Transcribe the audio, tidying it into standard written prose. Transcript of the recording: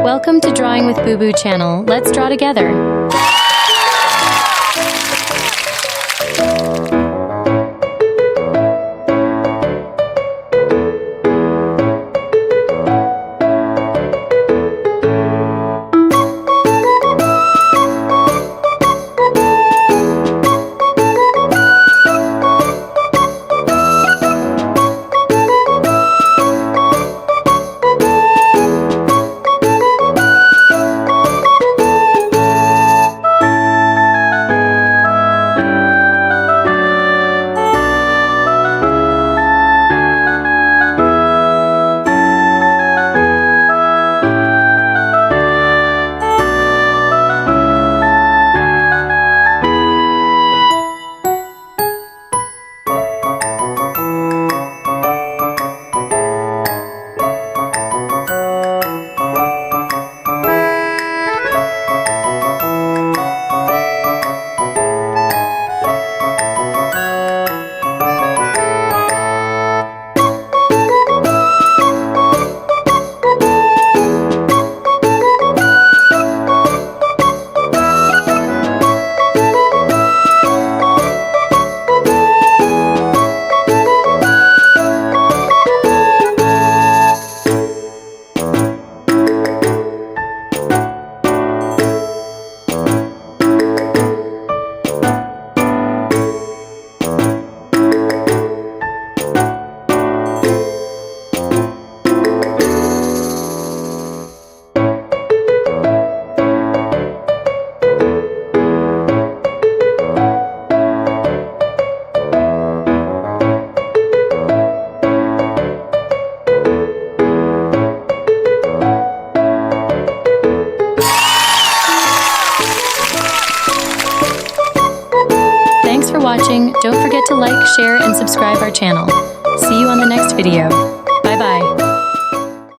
Welcome to Drawing with Boo Boo channel. Let's draw together. Thanks for watching. Don't forget to like, share, and subscribe our channel. See you on the next video.